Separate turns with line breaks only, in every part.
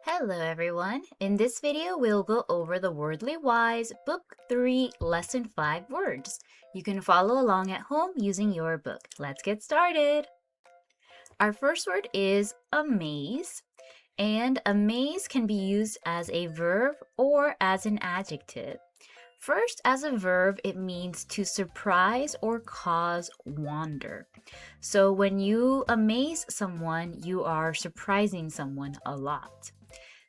Hello everyone! In this video, we'll go over the Wordly Wise Book 3 Lesson 5 words. You can follow along at home using your book. Let's get started! Our first word is amaze, and amaze can be used as a verb or as an adjective. First, as a verb, it means to surprise or cause wonder. So when you amaze someone, you are surprising someone a lot.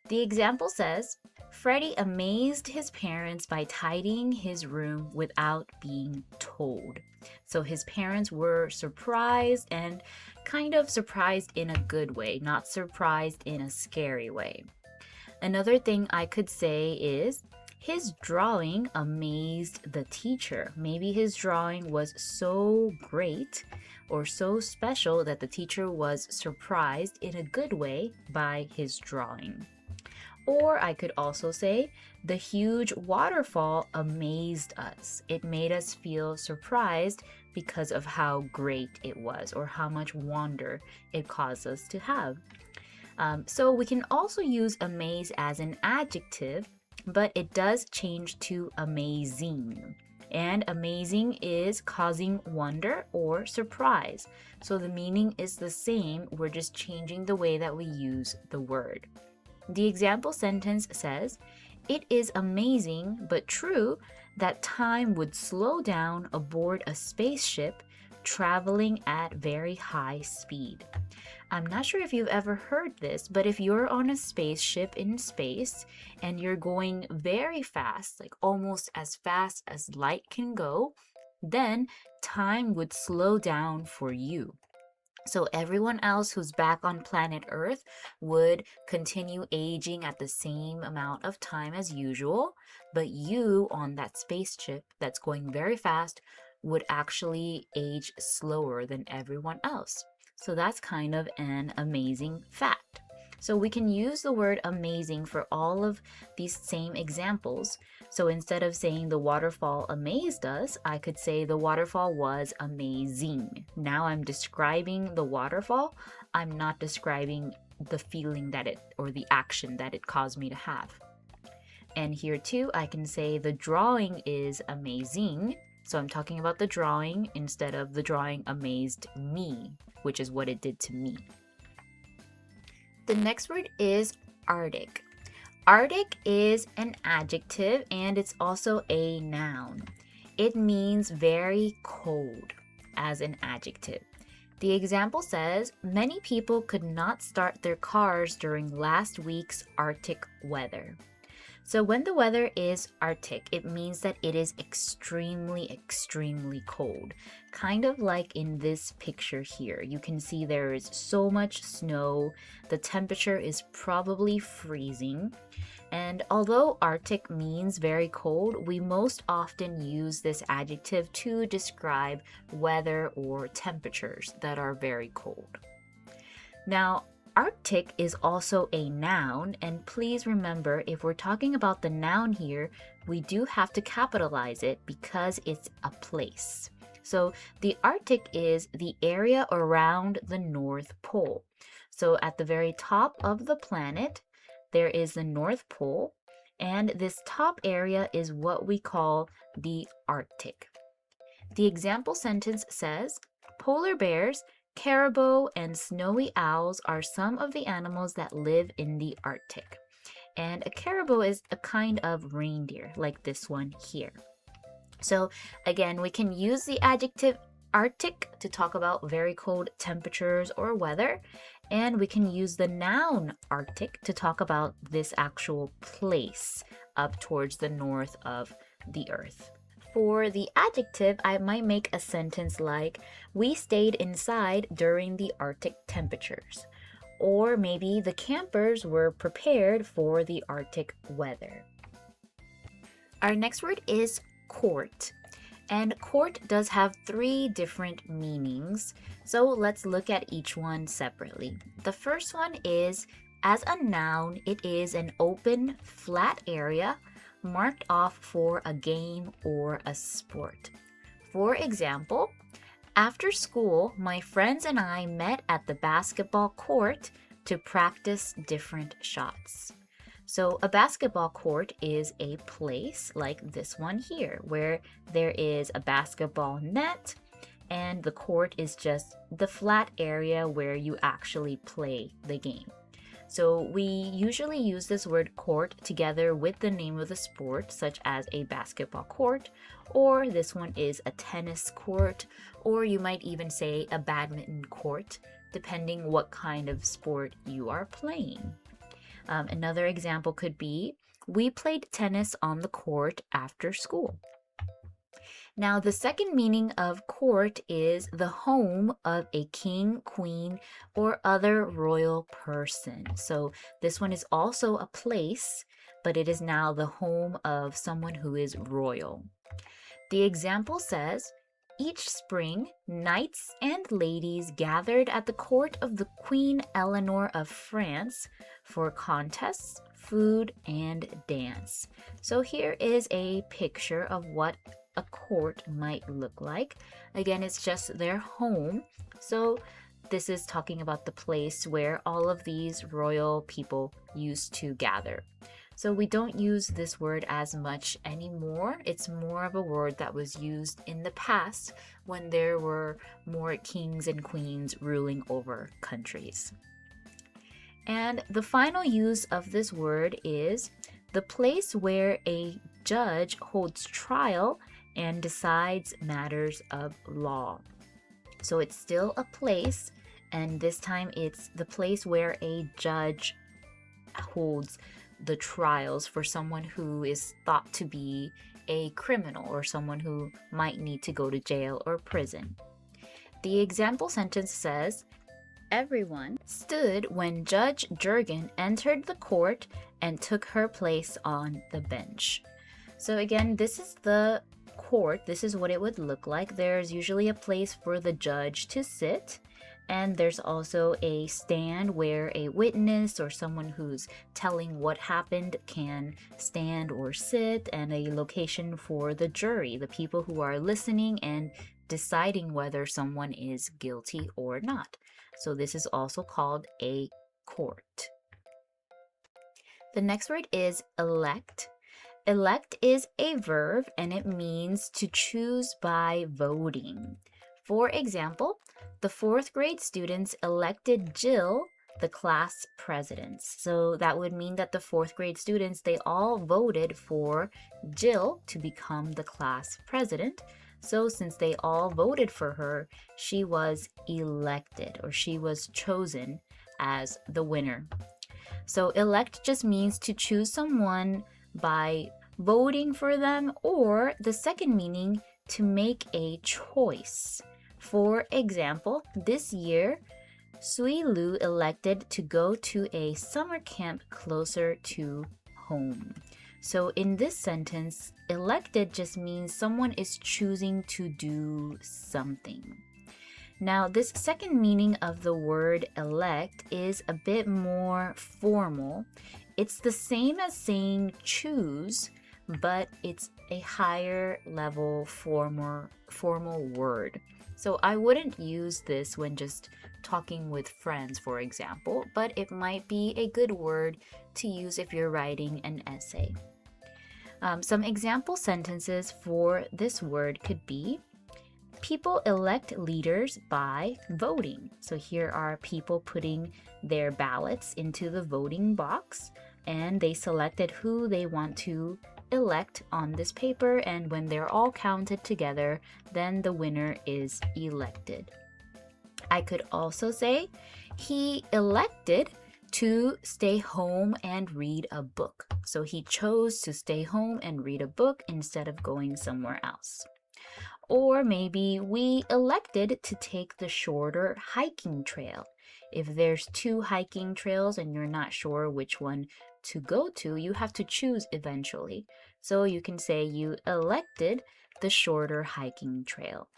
The example says, Freddie amazed his parents by tidying his room without being told. So his parents were surprised and kind of surprised in a good way, not surprised in a scary way. Another thing I could say is, his drawing amazed the teacher. Maybe his drawing was so great or so special that the teacher was surprised in a good way by his drawing. Or I could also say, the huge waterfall amazed us. It made us feel surprised because of how great it was or how much wonder it caused us to have. So we can also use amaze as an adjective, but it does change to amazing. And amazing is causing wonder or surprise. So the meaning is the same, we're just changing the way that we use the word. The example sentence says, it is amazing but true that time would slow down aboard a spaceship traveling at very high speed. I'm not sure if you've ever heard this, but if you're on a spaceship in space and you're going very fast, like almost as fast as light can go, then time would slow down for you. So everyone else who's back on planet Earth would continue aging at the same amount of time as usual, but you on that spaceship that's going very fast would actually age slower than everyone else. So that's kind of an amazing fact. So we can use the word amazing for all of these same examples. So instead of saying the waterfall amazed us, I could say the waterfall was amazing. Now I'm describing the waterfall. I'm not describing the feeling that it or the action that it caused me to have. And here too, I can say the drawing is amazing. So I'm talking about the drawing instead of the drawing amazed me, which is what it did to me. The next word is Arctic. Arctic is an adjective and it's also a noun. It means very cold as an adjective. The example says, many people could not start their cars during last week's Arctic weather. So when the weather is Arctic, it means that it is extremely, extremely cold. Kind of like in this picture here. You can see there is so much snow. The temperature is probably freezing. And although Arctic means very cold, we most often use this adjective to describe weather or temperatures that are very cold. Now, Arctic is also a noun, and please remember, if we're talking about the noun here, we do have to capitalize it because it's a place. So the Arctic is the area around the North Pole. So at the very top of the planet, there is the North Pole, and this top area is what we call the Arctic. The example sentence says, polar bears, caribou, and snowy owls are some of the animals that live in the Arctic. And a caribou is a kind of reindeer, like this one here. So again, we can use the adjective Arctic to talk about very cold temperatures or weather, and we can use the noun Arctic to talk about this actual place up towards the north of the Earth. For the adjective, I might make a sentence like, we stayed inside during the Arctic temperatures. Or maybe the campers were prepared for the Arctic weather. Our next word is court. And court does have 3 different meanings. So let's look at each one separately. The first one is, as a noun, it is an open, flat area marked off for a game or a sport. For example, after school, my friends and I met at the basketball court to practice different shots. So a basketball court is a place like this one here, where there is a basketball net and the court is just the flat area where you actually play the game. So we usually use this word court together with the name of the sport, such as a basketball court, or this one is a tennis court, or you might even say a badminton court, depending what kind of sport you are playing. Another example could be, we played tennis on the court after school. Now, the second meaning of court is the home of a king, queen, or other royal person. So this one is also a place, but it is now the home of someone who is royal. The example says, each spring, knights and ladies gathered at the court of the Queen Eleanor of France for contests, food, and dance. So here is a picture of what a court might look like. Again, it's just their home. So this is talking about the place where all of these royal people used to gather. So we don't use this word as much anymore. It's more of a word that was used in the past when there were more kings and queens ruling over countries. And the final use of this word is the place where a judge holds trial and decides matters of law. So it's still a place, and this time it's the place where a judge holds the trials for someone who is thought to be a criminal or someone who might need to go to jail or prison. The example sentence says, everyone stood when Judge Jurgen entered the court and took her place on the bench. So again, this is the court. This is what it would look like. There's usually a place for the judge to sit. And there's also a stand where a witness or someone who's telling what happened can stand or sit, and a location for the jury, the people who are listening and deciding whether someone is guilty or not. So this is also called a court. The next word is elect. Elect is a verb and it means to choose by voting. For example, the fourth grade students elected Jill the class president. So that would mean that the fourth grade students, they all voted for Jill to become the class president. So since they all voted for her, she was elected, or she was chosen as the winner. So elect just means to choose someone by voting for them, or the second meaning, to make a choice. For example, this year, Sui Lu elected to go to a summer camp closer to home. So in this sentence, elected just means someone is choosing to do something. Now, this second meaning of the word elect is a bit more formal. It's the same as saying choose, but it's a higher level formal word. So I wouldn't use this when just talking with friends, for example, but it might be a good word to use if you're writing an essay. Some example sentences for this word could be, people elect leaders by voting. So here are people putting their ballots into the voting box, and they selected who they want to elect on this paper, and when they're all counted together, then the winner is elected. I could also say, he elected to stay home and read a book. So he chose to stay home and read a book instead of going somewhere else. Or maybe we elected to take the shorter hiking trail. If there's two hiking trails and you're not sure which one to go to, you have to choose eventually. So you can say you elected the shorter hiking trail.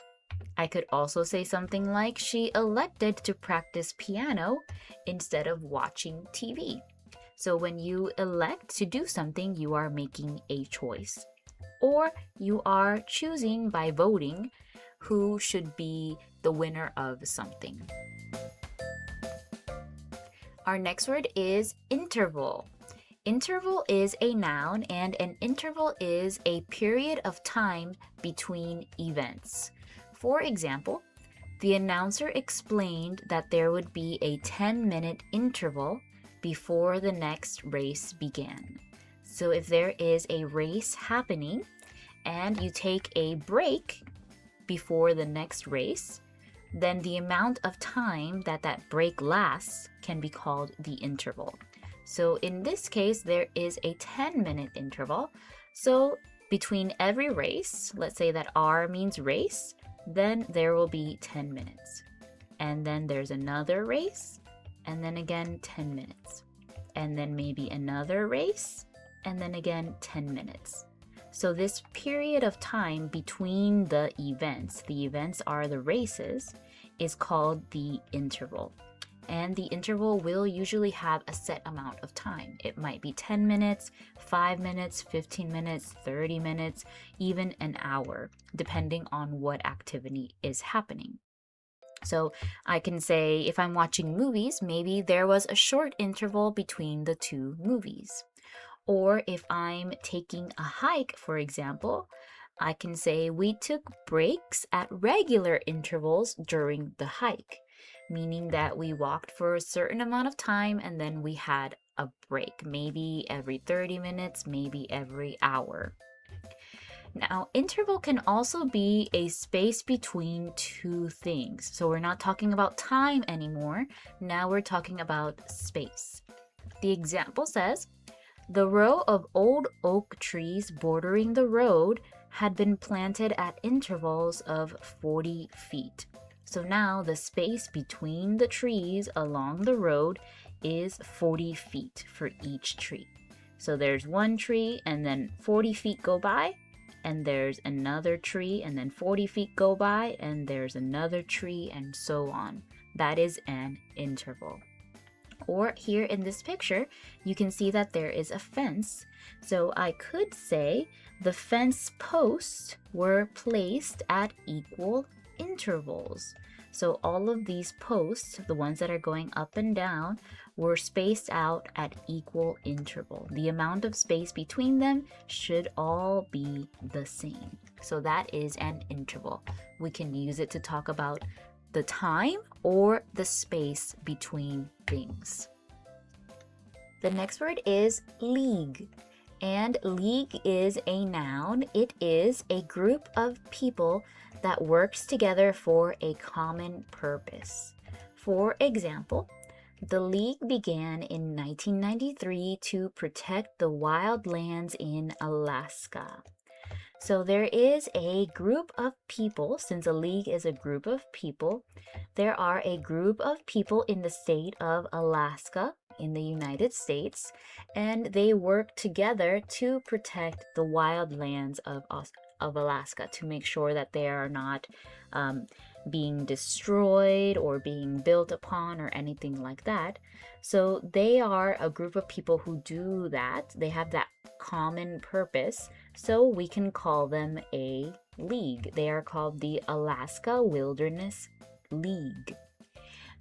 I could also say something like, she elected to practice piano instead of watching TV. So when you elect to do something, you are making a choice. Or you are choosing by voting who should be the winner of something. Our next word is interval. Interval is a noun, and an interval is a period of time between events. For example, the announcer explained that there would be a 10-minute interval before the next race began. So if there is a race happening and you take a break before the next race, then the amount of time that that break lasts can be called the interval. So in this case, there is a 10-minute interval. So between every race, let's say that R means race, then there will be 10 minutes. And then there's another race, and then again 10 minutes. And then maybe another race, and then again 10 minutes. So this period of time between the events are the races, is called the interval. And the interval will usually have a set amount of time. It might be 10 minutes, 5 minutes, 15 minutes, 30 minutes, even an hour, depending on what activity is happening. So I can say if I'm watching movies, maybe there was a short interval between the two movies. Or if I'm taking a hike, for example, I can say we took breaks at regular intervals during the hike, meaning that we walked for a certain amount of time and then we had a break, maybe every 30 minutes, maybe every hour. Now, interval can also be a space between two things. So we're not talking about time anymore. Now we're talking about space. The example says, the row of old oak trees bordering the road had been planted at intervals of 40 feet. So now the space between the trees along the road is 40 feet for each tree. So there's one tree and then 40 feet go by, and there's another tree and then 40 feet go by, and there's another tree, and so on. That is an interval. Or here in this picture, you can see that there is a fence. So I could say the fence posts were placed at equal intervals. So all of these posts, the ones that are going up and down, were spaced out at equal interval. The amount of space between them should all be the same. So that is an interval. We can use it to talk about the time or the space between things. The next word is league. And league is a noun. It is a group of people that works together for a common purpose. For example, the league began in 1993 to protect the wildlands in Alaska. So there is a group of people, since a league is a group of people, there are a group of people in the state of Alaska in the United States, and they work together to protect the wildlands of Alaska to make sure that they are not being destroyed or being built upon or anything like that. So they are a group of people who do that. They have that common purpose. So we can call them a league. They are called the Alaska Wilderness League.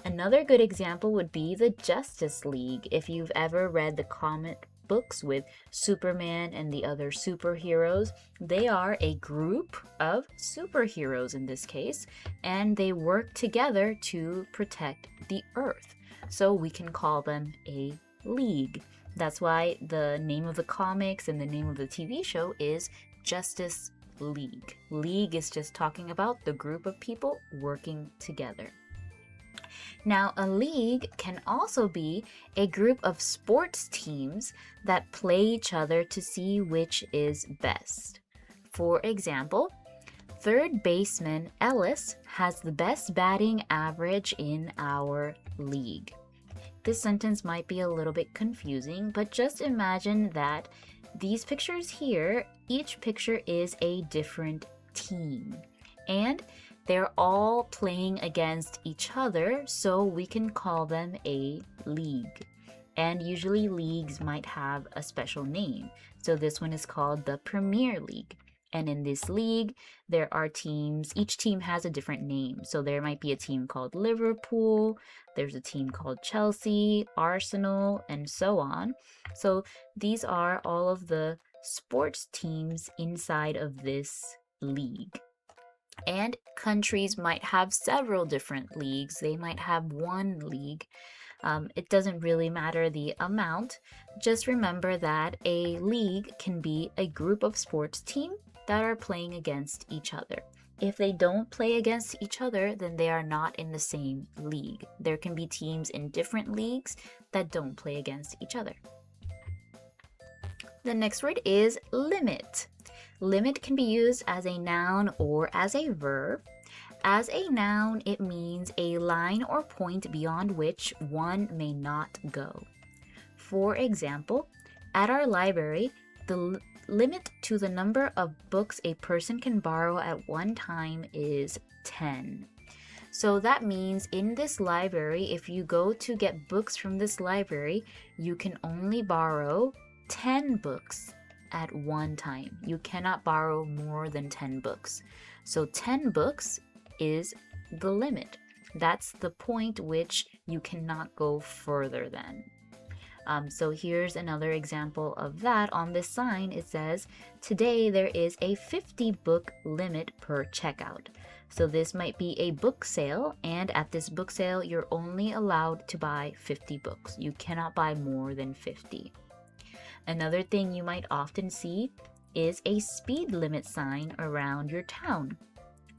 Another good example would be the Justice League. If you've ever read the comic books with Superman and the other superheroes, they are a group of superheroes in this case, and they work together to protect the Earth. So we can call them a league. That's why the name of the comics and the name of the TV show is Justice League. League is just talking about the group of people working together. Now, a league can also be a group of sports teams that play each other to see which is best. For example, third baseman Ellis has the best batting average in our league. This sentence might be a little bit confusing, but just imagine that these pictures here, each picture is a different team. And they're all playing against each other, so we can call them a league. And usually leagues might have a special name. So this one is called the Premier League. And in this league, there are teams, each team has a different name. So there might be a team called Liverpool, there's a team called Chelsea, Arsenal, and so on. So these are all of the sports teams inside of this league. And countries might have several different leagues. They might have one league. It doesn't really matter the amount. Just remember that a league can be a group of sports teams that are playing against each other. If they don't play against each other, then they are not in the same league. There can be teams in different leagues that don't play against each other. The next word is limit. Limit can be used as a noun or as a verb. As a noun, it means a line or point beyond which one may not go. For example, at our library, the limit to the number of books a person can borrow at one time is 10. So that means in this library, if you go to get books from this library, you can only borrow 10 books at one time. You cannot borrow more than 10 books. So 10 books is the limit. That's the point which you cannot go further than. So here's another example of that. On this sign, it says, today there is a 50 book limit per checkout. So this might be a book sale, and at this book sale, you're only allowed to buy 50 books. You cannot buy more than 50. Another thing you might often see is a speed limit sign around your town.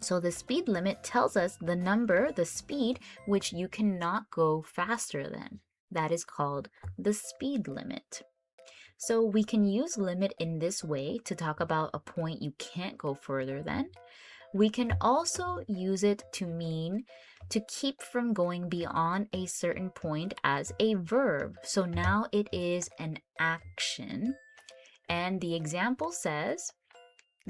So the speed limit tells us the number, the speed, which you cannot go faster than. That is called the speed limit. So we can use limit in this way to talk about a point you can't go further than. We can also use it to mean to keep from going beyond a certain point as a verb. So now it is an action. And the example says,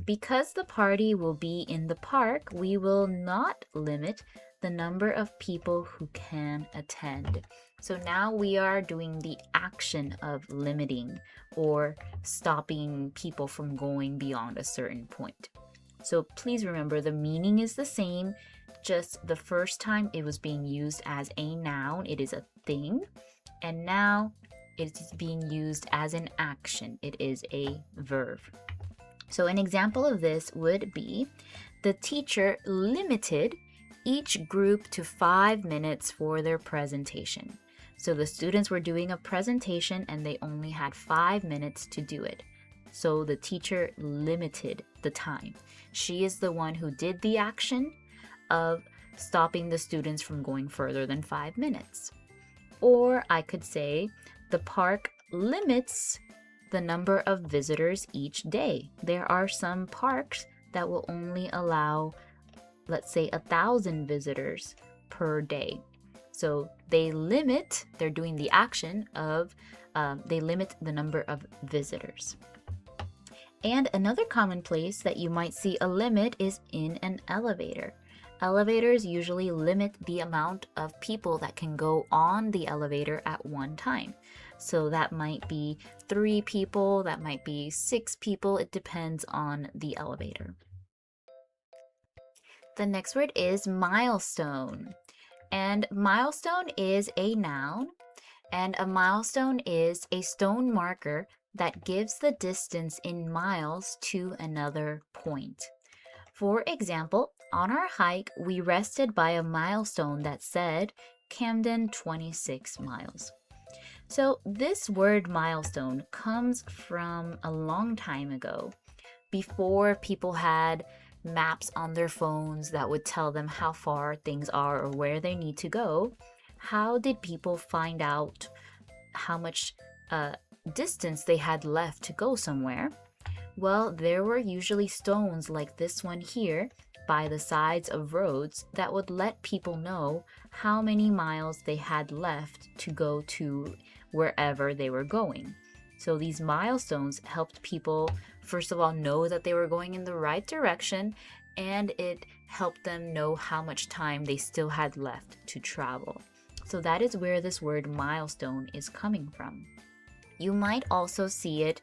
because the party will be in the park, we will not limit the number of people who can attend. So now we are doing the action of limiting or stopping people from going beyond a certain point. So please remember the meaning is the same, just the first time it was being used as a noun, it is a thing, and now it is being used as an action, it is a verb. So an example of this would be, the teacher limited each group to 5 minutes for their presentation. So the students were doing a presentation and they only had 5 minutes to do it. So the teacher limited the time. She is the one who did the action of stopping the students from going further than 5 minutes. Or I could say, the park limits the number of visitors each day. There are some parks that will only allow, let's say, 1,000 visitors per day. So they're doing the action of, they limit the number of visitors. And another common place that you might see a limit is in an elevator. Elevators usually limit the amount of people that can go on the elevator at one time. So that might be 3 people, that might be 6 people. It depends on the elevator. The next word is milestone. And milestone is a noun, and a milestone is a stone marker that gives the distance in miles to another point. For example, on our hike, we rested by a milestone that said Camden 26 miles. So this word milestone comes from a long time ago, before people had maps on their phones that would tell them how far things are or where they need to go. How did people find out how much distance they had left to go somewhere? Well, there were usually stones like this one here by the sides of roads that would let people know how many miles they had left to go to wherever they were going. So these milestones helped people, first of all, know that they were going in the right direction, and it helped them know how much time they still had left to travel. So that is where this word milestone is coming from. You might also see it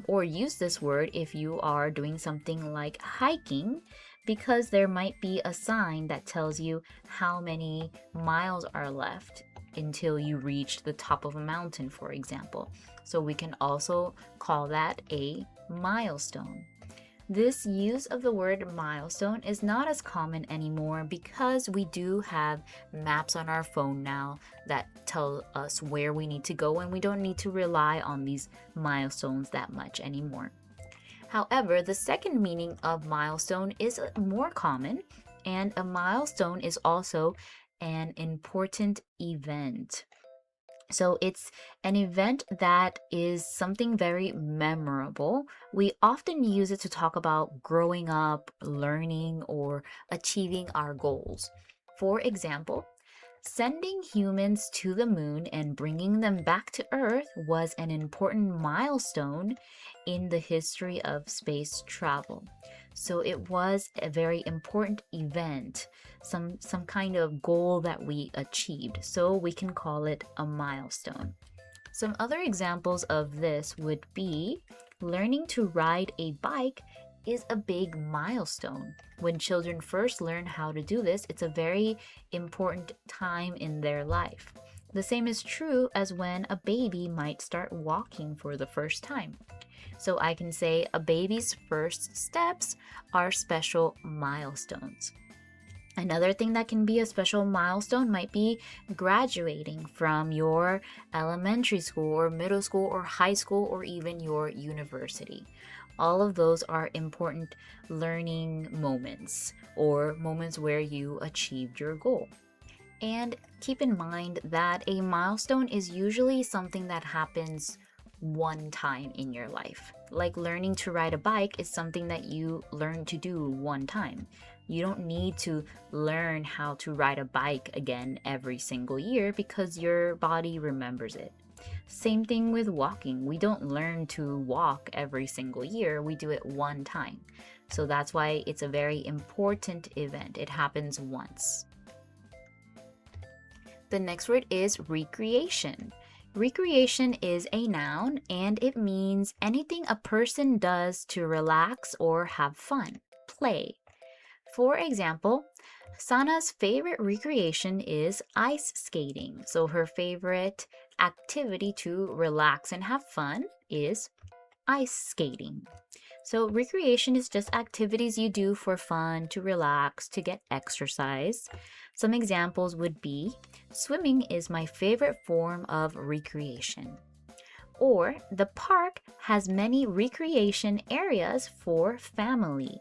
or use this word if you are doing something like hiking, because there might be a sign that tells you how many miles are left until you reach the top of a mountain, for example. So we can also call that a milestone. This use of the word milestone is not as common anymore because we do have maps on our phone now that tell us where we need to go, and we don't need to rely on these milestones that much anymore. However, the second meaning of milestone is more common, and a milestone is also an important event. So it's an event that is something very memorable. We often use it to talk about growing up, learning, or achieving our goals. For example, sending humans to the moon and bringing them back to Earth was an important milestone in the history of space travel. So it was a very important event, some kind of goal that we achieved. So we can call it a milestone. Some other examples of this would be learning to ride a bike is a big milestone. When children first learn how to do this, it's a very important time in their life. The same is true as when a baby might start walking for the first time. So I can say a baby's first steps are special milestones. Another thing that can be a special milestone might be graduating from your elementary school or middle school or high school or even your university. All of those are important learning moments or moments where you achieved your goal. And keep in mind that a milestone is usually something that happens one time in your life. Like learning to ride a bike is something that you learn to do one time. You don't need to learn how to ride a bike again every single year because your body remembers it. Same thing with walking. We don't learn to walk every single year. We do it one time. So that's why it's a very important event. It happens once. The next word is recreation. Recreation is a noun and it means anything a person does to relax or have fun, play. For example, Sana's favorite recreation is ice skating. So her favorite activity to relax and have fun is ice skating. So recreation is just activities you do for fun, to relax, to get exercise. Some examples would be swimming is my favorite form of recreation. Or the park has many recreation areas for family.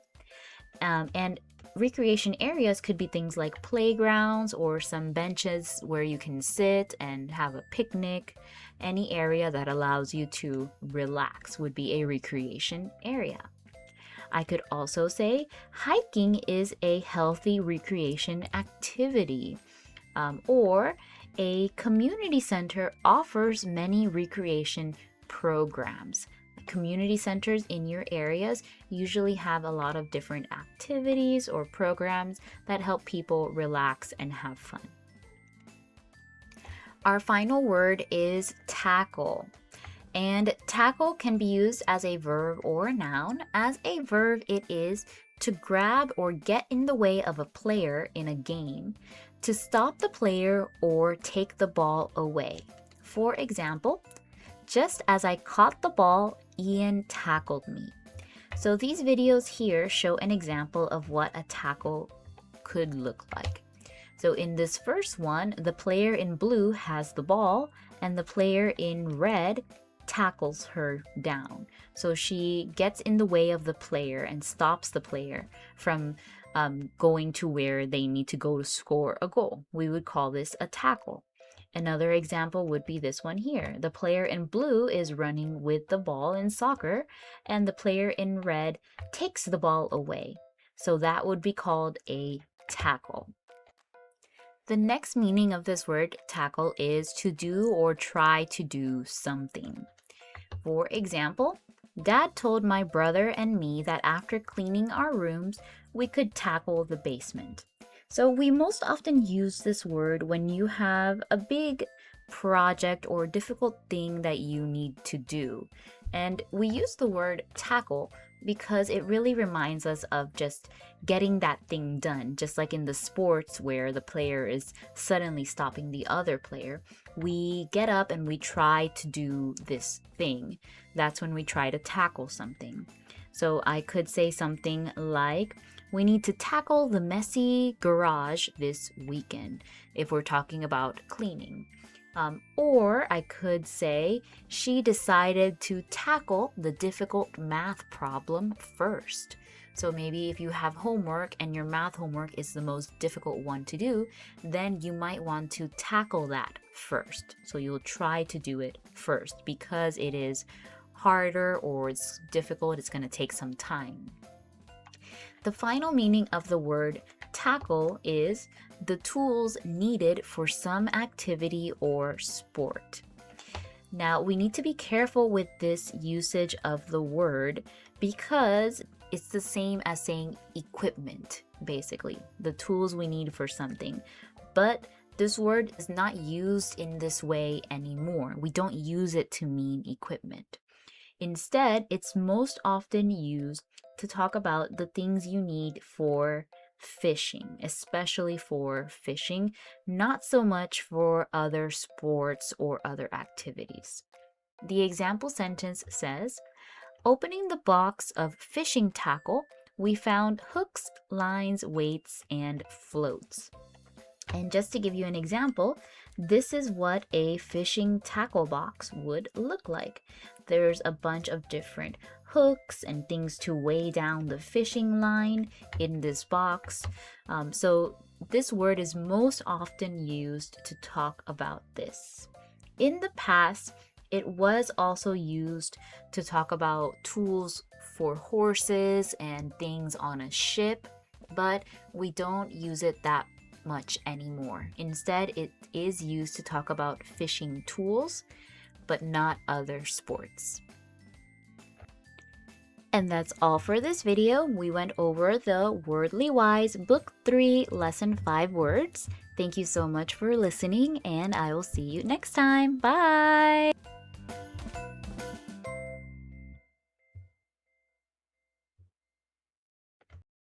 And recreation areas could be things like playgrounds or some benches where you can sit and have a picnic. Any area that allows you to relax would be a recreation area. I could also say hiking is a healthy recreation activity. Or a community center offers many recreation programs. Community centers in your areas usually have a lot of different activities or programs that help people relax and have fun. Our final word is tackle. And tackle can be used as a verb or a noun. As a verb, it is to grab or get in the way of a player in a game, to stop the player or take the ball away. For example, just as I caught the ball, Ian tackled me. So these videos here show an example of what a tackle could look like. So in this first one, the player in blue has the ball and the player in red tackles her down. So she gets in the way of the player and stops the player from going to where they need to go to score a goal. We would call this a tackle. Another example would be this one here. The player in blue is running with the ball in soccer, and the player in red takes the ball away. So that would be called a tackle. The next meaning of this word tackle is to do or try to do something. For example, Dad told my brother and me that after cleaning our rooms, we could tackle the basement. So we most often use this word when you have a big project or difficult thing that you need to do. And we use the word tackle because it really reminds us of just getting that thing done. Just like in the sports where the player is suddenly stopping the other player, we get up and we try to do this thing. That's when we try to tackle something. So I could say something like, we need to tackle the messy garage this weekend if we're talking about cleaning. Or I could say, she decided to tackle the difficult math problem first. So maybe if you have homework and your math homework is the most difficult one to do, then you might want to tackle that first. So you'll try to do it first because it is harder or it's difficult, it's going to take some time. The final meaning of the word tackle is the tools needed for some activity or sport. Now, we need to be careful with this usage of the word because it's the same as saying equipment, basically, the tools we need for something. But this word is not used in this way anymore. We don't use it to mean equipment. Instead, it's most often used to talk about the things you need for fishing, especially for fishing, not so much for other sports or other activities. The example sentence says, opening the box of fishing tackle, we found hooks, lines, weights, and floats. And just to give you an example, this is what a fishing tackle box would look like. There's a bunch of different hooks and things to weigh down the fishing line in this box. So this word is most often used to talk about this. In the past, it was also used to talk about tools for horses and things on a ship, but we don't use it that much anymore. Instead, it is used to talk about fishing tools, but not other sports. And that's all for this video. We went over the Wordly Wise Book 3 Lesson 5 words. Thank you so much for listening, and I will see you next time. Bye!